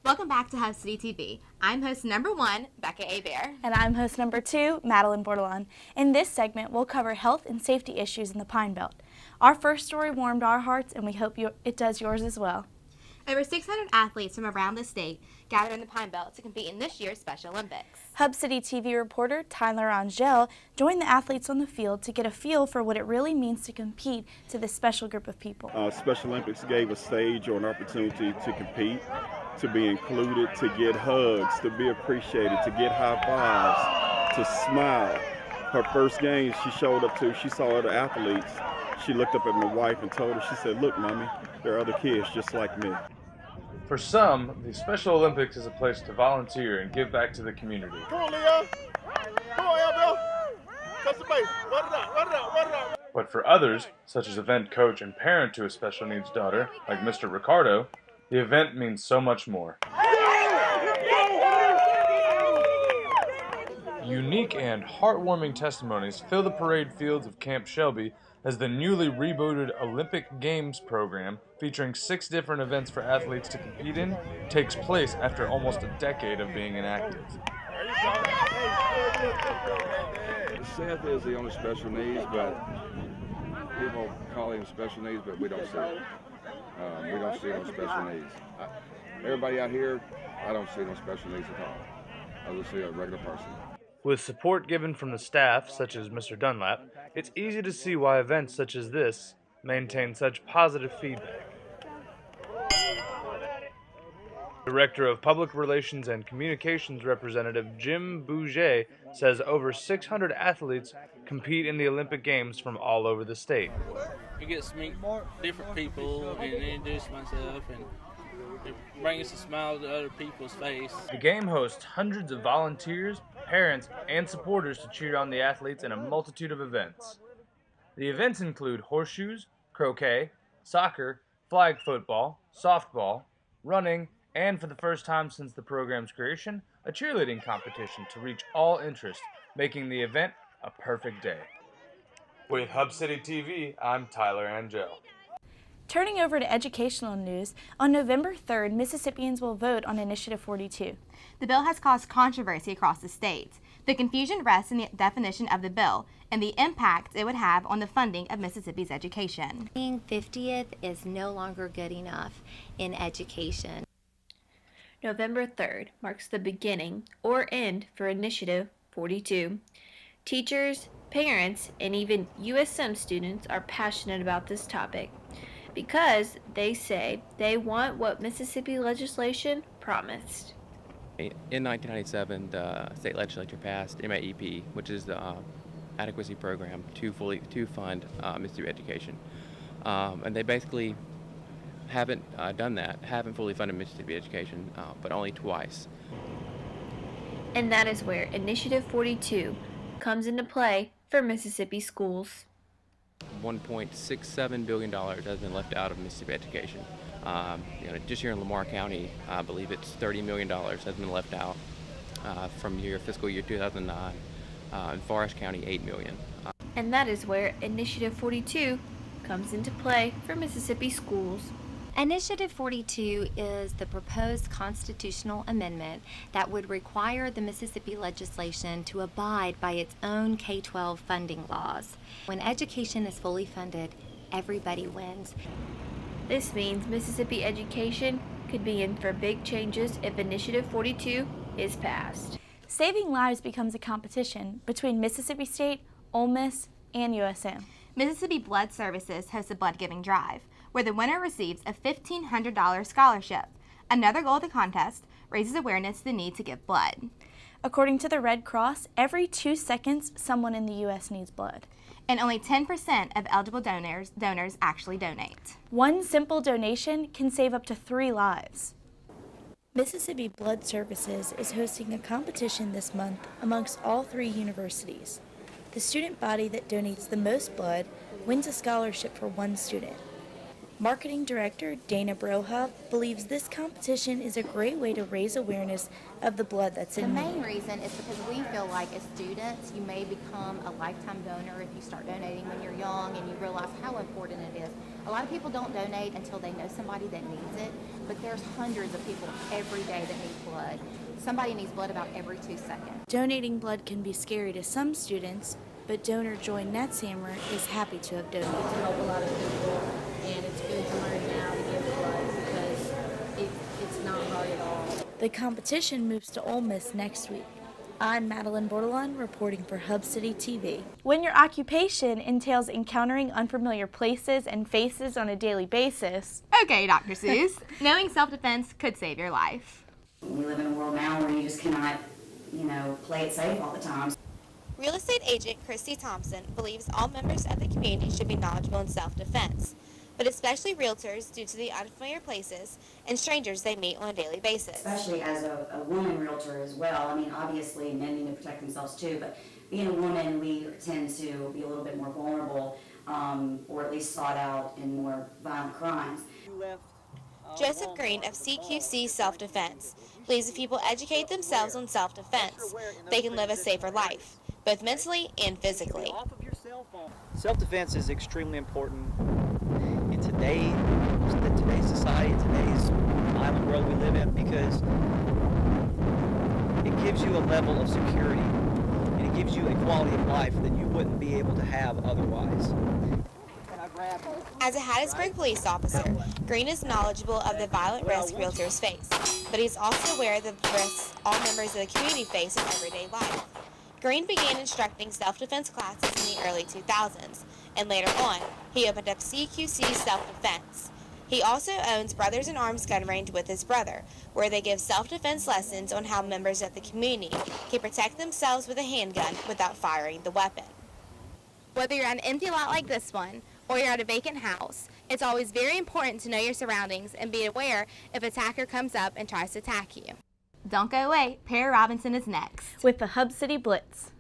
Welcome back to HubCityTV. I'm host number 1, Becca A. Bear. And I'm host number 2, Madeline Bordelon. In this segment, we'll cover health and safety issues in the Pine Belt. Our first story warmed our hearts, and we hope it does yours as well. Over 600 athletes from around the state gathered in the Pine Belt to compete in this year's Special Olympics. HubCityTV reporter Tyler Angel joined the athletes on the field to get a feel for what it really means to compete to this special group of people. Special Olympics gave a stage or an opportunity to compete, to be included, to get hugs, to be appreciated, to get high fives, to smile. Her first game she showed up to, she saw other athletes. She looked up at my wife and told her, she said, "Look, Mommy, there are other kids just like me." For some, the Special Olympics is a place to volunteer and give back to the community. Come on, Leo. Come on, Elville. Touch the base. Run it up. But for others, such as event coach and parent to a special needs daughter, like Mr. Ricardo, the event means so much more. Unique and heartwarming testimonies fill the parade fields of Camp Shelby as the newly rebooted Olympic Games program, featuring 6 different events for athletes to compete in, takes place after almost a decade of being inactive. Seth is the only special needs, but people call him special needs, but we don't see it. We don't see no special needs. Everybody out here, I don't see no special needs at all. I just see a regular person. With support given from the staff, such as Mr. Dunlap, it's easy to see why events such as this maintain such positive feedback. Director of Public Relations and Communications Representative Jim Bouget says over 600 athletes compete in the Olympic Games from all over the state. It gets to meet different people and introduce myself, and it brings a smile to other people's face. The game hosts hundreds of volunteers, parents, and supporters to cheer on the athletes in a multitude of events. The events include horseshoes, croquet, soccer, flag football, softball, running, and for the first time since the program's creation, a cheerleading competition to reach all interests, making the event a perfect day. With HubCityTV, I'm Tyler Angel. Turning over to educational news, on November 3rd, Mississippians will vote on Initiative 42. The bill has caused controversy across the state. The confusion rests in the definition of the bill and the impact it would have on the funding of Mississippi's education. Being 50th is no longer good enough in education. November 3rd marks the beginning or end for Initiative 42. Teachers, parents, and even USM students are passionate about this topic because they say they want what Mississippi legislation promised. In 1997, the state legislature passed MAEP, which is the adequacy program to fund Mississippi education. And they basically haven't done that, haven't fully funded Mississippi education, but only twice. And that is where Initiative 42 comes into play for Mississippi schools. $1.67 billion has been left out of Mississippi education. Just here in Lamar County, I believe it's $30 million has been left out from fiscal year 2009. In Forest County, $8 million. And that is where Initiative 42 comes into play for Mississippi schools. Initiative 42 is the proposed constitutional amendment that would require the Mississippi legislation to abide by its own K-12 funding laws. When education is fully funded, everybody wins. This means Mississippi education could be in for big changes if Initiative 42 is passed. Saving lives becomes a competition between Mississippi State, Ole Miss, and USM. Mississippi Blood Services hosts a blood giving drive, where the winner receives a $1,500 scholarship. Another goal of the contest raises awareness to the need to give blood. According to the Red Cross, every 2 seconds, someone in the U.S. needs blood. And only 10% of eligible donors actually donate. One simple donation can save up to 3 lives. Mississippi Blood Services is hosting a competition this month amongst all 3 universities. The student body that donates the most blood wins a scholarship for one student. Marketing Director Dana Broha believes this competition is a great way to raise awareness of the blood that's The in main need. reason is because we feel like as students, you may become a lifetime donor if you start donating when you're young and you realize how important it is. A lot of people don't donate until they know somebody that needs it, but there's hundreds of people every day that need blood. Somebody needs blood about every 2 seconds. Donating blood can be scary to some students, but donor Joy Netzhammer is happy to have donated. To help a lot of people, and it's good to learn now to give blood because it's not hard at all. The competition moves to Ole Miss next week. I'm Madeline Bordelon reporting for HubCityTV. When your occupation entails encountering unfamiliar places and faces on a daily basis. Okay, Dr. Seuss, knowing self-defense could save your life. We live in a world now where you just cannot, play it safe all the time. Real estate agent Christy Thompson believes all members of the community should be knowledgeable in self-defense, but especially realtors due to the unfamiliar places and strangers they meet on a daily basis. Especially as a woman realtor as well. I mean, obviously men need to protect themselves too, but being a woman, we tend to be a little bit more vulnerable, or at least sought out in more violent crimes. Joseph Green of CQC Self-Defense believes if people educate themselves on self-defense, they can live a safer life, both mentally and physically. Self-defense is extremely important in today's society, in today's violent world we live in, because it gives you a level of security and it gives you a quality of life that you wouldn't be able to have otherwise. As a Hattiesburg police officer, Green is knowledgeable of the violent risks realtors face, but he's also aware of the risks all members of the community face in everyday life. Green began instructing self-defense classes in the early 2000s, and later on, he opened up CQC Self-Defense. He also owns Brothers in Arms Gun Range with his brother, where they give self-defense lessons on how members of the community can protect themselves with a handgun without firing the weapon. Whether you're on an empty lot like this one, or you're at a vacant house, it's always very important to know your surroundings and be aware if an attacker comes up and tries to attack you. Don't go away. Perry Robinson is next With the Hub City Blitz.